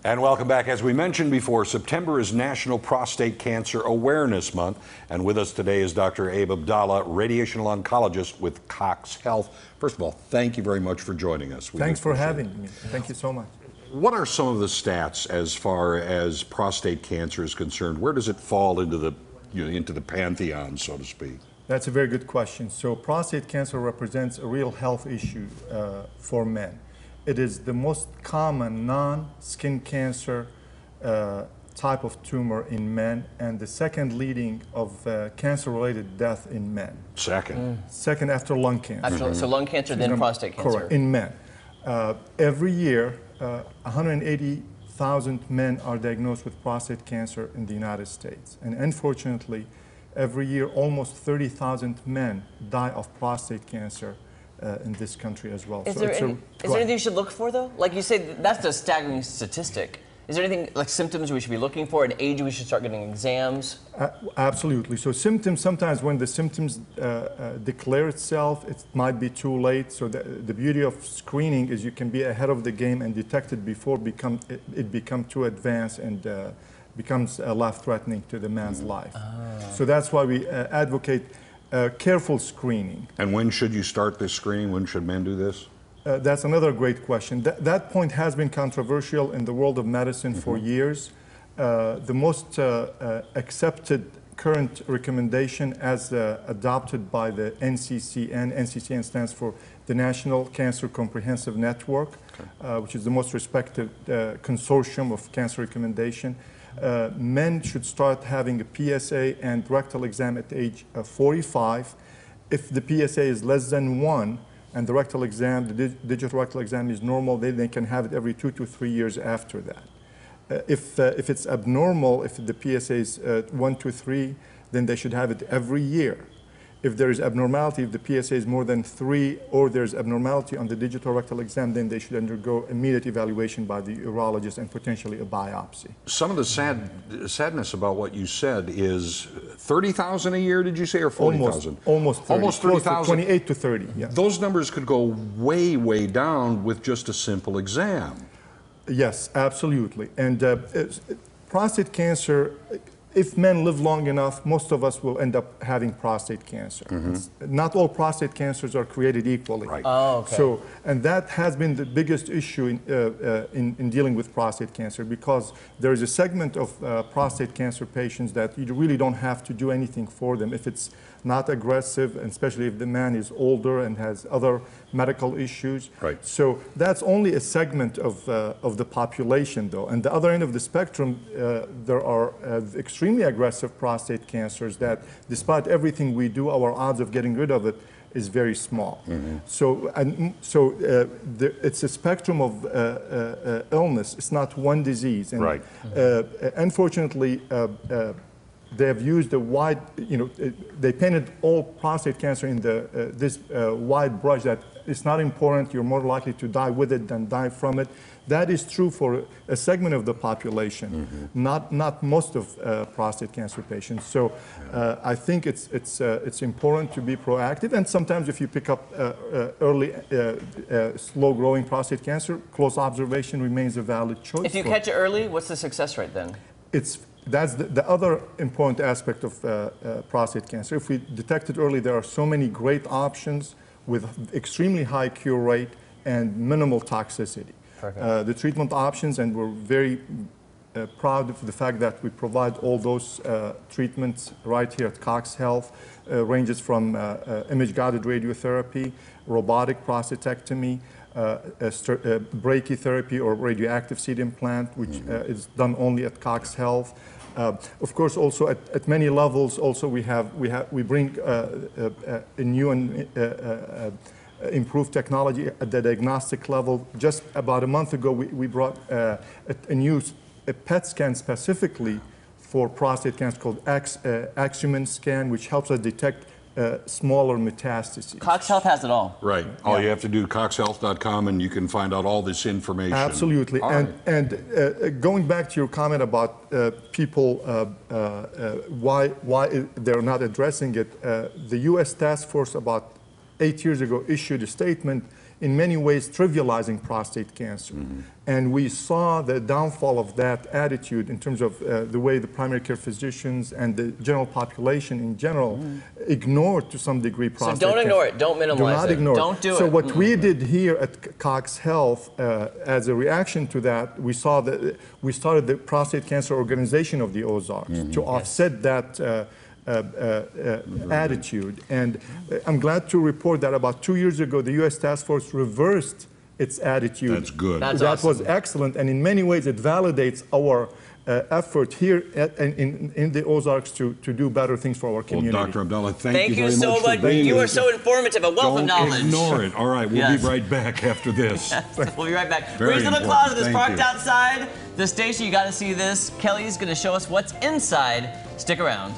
And welcome back. As we mentioned before, September is National Prostate Cancer Awareness Month. And with us today is Dr. Abe Abdallah, radiation oncologist with CoxHealth. First of all, thank you very much for joining us. Thanks for having me. Thank you so much. What are some of the stats as far as prostate cancer is concerned? Where does it fall into the pantheon, so to speak? That's a very good question. So prostate cancer represents a real health issue for men. It is the most common non-skin cancer type of tumor in men, and the second leading of cancer-related death in men. Second after lung cancer. So lung cancer, then prostate cancer. Correct, in men. Every year, 180,000 men are diagnosed with prostate cancer in the United States. And unfortunately, every year, almost 30,000 men die of prostate cancer in this country as well. Is there anything you should look for, though? Like you say, that's a staggering statistic. Is there anything like symptoms we should be looking for, an age we should start getting exams? Absolutely. So symptoms, sometimes when the symptoms declare itself, it might be too late. So the beauty of screening is you can be ahead of the game and detect it before it becomes too advanced and becomes life-threatening to the man's life. So that's why we advocate careful screening. And when should you start this screening? When should men do this? That's another great question. That point has been controversial in the world of medicine for years. The most accepted current recommendation as adopted by the NCCN, NCCN stands for the National Cancer Comprehensive Network, which is the most respected consortium of cancer recommendation. Men should start having a PSA and rectal exam at age 45. If the PSA is less than 1, and the rectal exam, the digital rectal exam is normal, they can have it every 2 to 3 years after that. If it's abnormal, if the PSA is 1 to 3, then they should have it every year. If there is abnormality, if the PSA is more than 3, or there's abnormality on the digital rectal exam, then they should undergo immediate evaluation by the urologist and potentially a biopsy. Some of the sadness about what you said is 30,000 a year, did you say, or 40,000? Almost 30. Almost 30,000. 28 to 30, yeah. Those numbers could go way, way down with just a simple exam. Yes, absolutely. And prostate cancer, if men live long enough, most of us will end up having prostate cancer. Not all prostate cancers are created equally. Right. Oh, okay. So, and that has been the biggest issue in dealing with prostate cancer, because there is a segment of prostate cancer patients that you really don't have to do anything for them if it's not aggressive, and especially if the man is older and has other medical issues. Right. So that's only a segment of the population, though. And the other end of the spectrum, there are extremely aggressive prostate cancers that, despite everything we do, our odds of getting rid of it is very small. So it's a spectrum of illness. It's not one disease. And, right. Unfortunately, they have used a wide, they painted all prostate cancer in this wide brush that it's not important, you're more likely to die with it than die from it. That is true for a segment of the population, not most of prostate cancer patients. So I think it's important to be proactive, and sometimes if you pick up early, slow-growing prostate cancer, close observation remains a valid choice. If you catch it early, what's the success rate then? That's the other important aspect of prostate cancer. If we detect it early, there are so many great options with extremely high cure rate and minimal toxicity. The treatment options, and we're very proud of the fact that we provide all those treatments right here at CoxHealth, ranges from image-guided radiotherapy, robotic prostatectomy, brachytherapy or radioactive seed implant, which is done only at CoxHealth. Of course, also at many levels, also we bring a new and improved technology at the diagnostic level. Just about a month ago, we brought a new PET scan specifically for prostate cancer called Axumin scan, which helps us detect smaller metastases. CoxHealth has it all. Right. All you have to do, coxhealth.com, and you can find out all this information. Absolutely. And going back to your comment about people, why they're not addressing it, the U.S. task force about 8 years ago, issued a statement in many ways trivializing prostate cancer. And we saw the downfall of that attitude in terms of the way the primary care physicians and the general population in general ignored to some degree prostate So don't cancer. ignore it. Don't minimize Do not it. ignore it. Don't do it. So what we did here at CoxHealth, as a reaction to that, we saw that we started the Prostate Cancer Organization of the Ozarks to offset that attitude. And I'm glad to report that about 2 years ago, the U.S. Task Force reversed its attitude. That's good. That's that awesome. was excellent, and in many ways it validates our effort here in the Ozarks to do better things for our community. Well, Dr. Abdallah, thank you you very so much for much. being You here. are so informative, a wealth of Don't knowledge. ignore it. All right, we'll Yes. be right back after this. We'll be right back. Very Breeze Little important. Closet is Thank parked you. outside the station. You got to see this. Kelly's going to show us what's inside. Stick around.